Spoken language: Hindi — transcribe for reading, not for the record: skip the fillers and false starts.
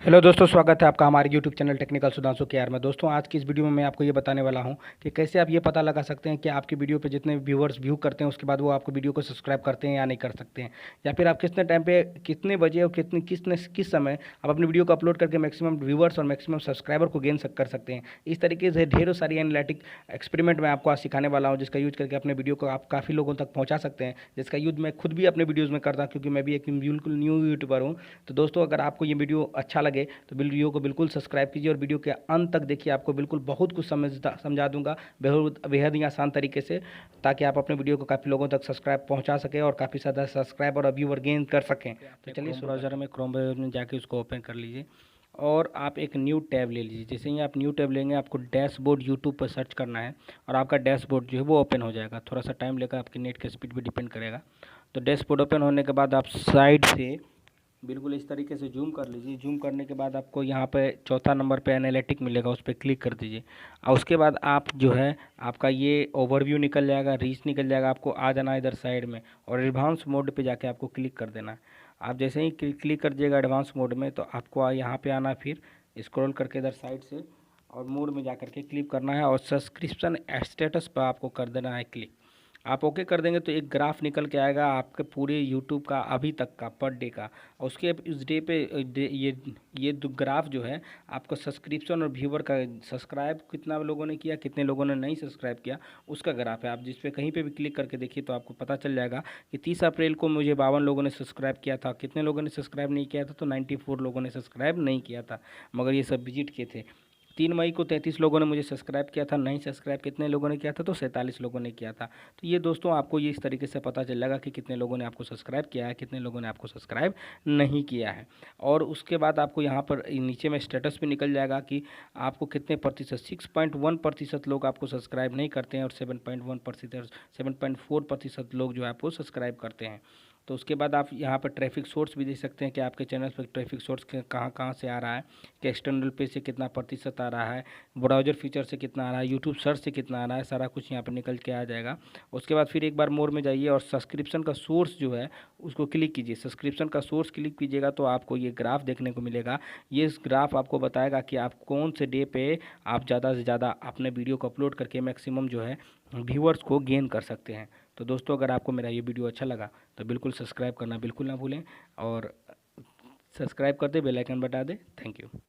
हेलो दोस्तों, स्वागत है आपका हमारे YouTube चैनल टेक्निकल सुधांशु के आर में। दोस्तों, आज की इस वीडियो में मैं आपको ये बताने वाला हूं कि कैसे आप ये पता लगा सकते हैं कि आपकी वीडियो पे जितने व्यूअर्स व्यू करते हैं उसके बाद वो आपको वीडियो को सब्सक्राइब करते हैं या नहीं कर सकते हैं, या फिर आप कितने टाइम पे, कितने बजे और किस समय आप अपनी वीडियो को अपलोड करके मैक्सिमम व्यूअर्स और मैक्सिमम सब्सक्राइबर को गेन कर सकते हैं। इस तरीके से ढेरों सारी एनालिटिक एक्सपेरिमेंट मैं आपको आज सिखाने वाला हूँ, जिसका यूज करके अपने वीडियो को आप काफ़ी लोगों तक पहुँचा सकते हैं, जिसका यूज मैं खुद भी अपने वीडियोज़ में करता हूँ, क्योंकि मैं भी एक बिल्कुल न्यू यूट्यूबर हूँ। तो दोस्तों, अगर आपको ये वीडियो अच्छा लगे तो वीडियो को बिल्कुल सब्सक्राइब कीजिए और वीडियो के अंत तक देखिए। आपको बिल्कुल बहुत कुछ समझा दूंगा बेहद ही आसान तरीके से, ताकि आप अपने वीडियो को काफ़ी लोगों तक सब्सक्राइब पहुंचा सकें और काफ़ी ज़्यादा सब्सक्राइबर और व्यूअर गेन कर सकें। तो चलिए, ब्राउज़र में, क्रोम ब्राउज़र में जाके उसको ओपन कर लीजिए और आप एक न्यू टैब ले लीजिए। जैसे ही आप न्यू टैब लेंगे, आपको डैशबोर्ड यूट्यूब पर सर्च करना है और आपका डैशबोर्ड जो है वो ओपन हो जाएगा। थोड़ा सा टाइम लेकर, आपके नेट के स्पीड पर डिपेंड करेगा। तो डैशबोर्ड ओपन होने के बाद आप साइड से बिल्कुल इस तरीके से जूम कर लीजिए। जूम करने के बाद आपको यहाँ पे चौथा नंबर पे एनालिटिक मिलेगा, उस पर क्लिक कर दीजिए। और उसके बाद आप जो है, आपका ये ओवरव्यू निकल जाएगा, रीच निकल जाएगा। आपको आ जाना है इधर साइड में और एडवांस मोड पे जाके आपको क्लिक कर देना है। आप जैसे ही क्लिक कर दिएगा एडवांस मोड में, तो आपको यहाँ पे आना, फिर स्क्रॉल करके इधर साइड से और मोड में जा करके क्लिक करना है और सब्सक्रिप्शन स्टेटस पर आपको कर देना है क्लिक। आप ओके कर देंगे तो एक ग्राफ निकल के आएगा आपके पूरे यूट्यूब का अभी तक का, पर डे का। और उसके उस डे पे ये ग्राफ जो है आपको सब्सक्रिप्शन और व्यूवर का, सब्सक्राइब कितना लोगों ने किया, कितने लोगों ने नहीं सब्सक्राइब किया, उसका ग्राफ है। आप जिस पे कहीं पे भी क्लिक करके देखिए तो आपको पता चल जाएगा कि 30 अप्रैल को मुझे 52 लोगों ने सब्सक्राइब किया था। कितने लोगों ने सब्सक्राइब नहीं किया था? तो 94 लोगों ने सब्सक्राइब नहीं किया था, मगर ये सब विजिट किए थे। 3 मई को 33 लोगों ने मुझे सब्सक्राइब किया था। नहीं सब्सक्राइब कितने लोगों ने किया था? तो 47 लोगों ने किया था। तो ये दोस्तों, आपको ये इस तरीके से पता चल जाएगा कि कितने लोगों ने आपको सब्सक्राइब किया है, कितने लोगों ने आपको सब्सक्राइब नहीं किया है। और उसके बाद आपको यहाँ पर नीचे में स्टेटस भी निकल जाएगा कि आपको कितने प्रतिशत, 6.1% लोग आपको सब्सक्राइब नहीं करते हैं और 7.1%, 7.4% लोग जो है आपको सब्सक्राइब करते हैं। तो उसके बाद आप यहाँ पर ट्रैफिक सोर्स भी देख सकते हैं कि आपके चैनल पर ट्रैफिक सोर्स कहाँ कहाँ से आ रहा है, कि एक्सटर्नल पे से कितना प्रतिशत आ रहा है, ब्राउज़र फीचर से कितना आ रहा है, यूट्यूब सर्च से कितना आ रहा है, सारा कुछ यहाँ पर निकल के आ जाएगा। उसके बाद फिर एक बार मोर में जाइए और सब्सक्रिप्शन का सोर्स जो है उसको क्लिक कीजिए। सब्सक्रिप्शन का सोर्स क्लिक कीजिएगा तो आपको ये ग्राफ देखने को मिलेगा। ये ग्राफ आपको बताएगा कि आप कौन से डे पे आप ज़्यादा से ज़्यादा अपने वीडियो को अपलोड करके मैक्सिमम जो है व्यूअर्स को गेन कर सकते हैं। तो दोस्तों, अगर आपको मेरा ये वीडियो अच्छा लगा तो बिल्कुल सब्सक्राइब करना बिल्कुल ना भूलें और सब्सक्राइब कर दे, बेल आइकन बता दे। Thank you.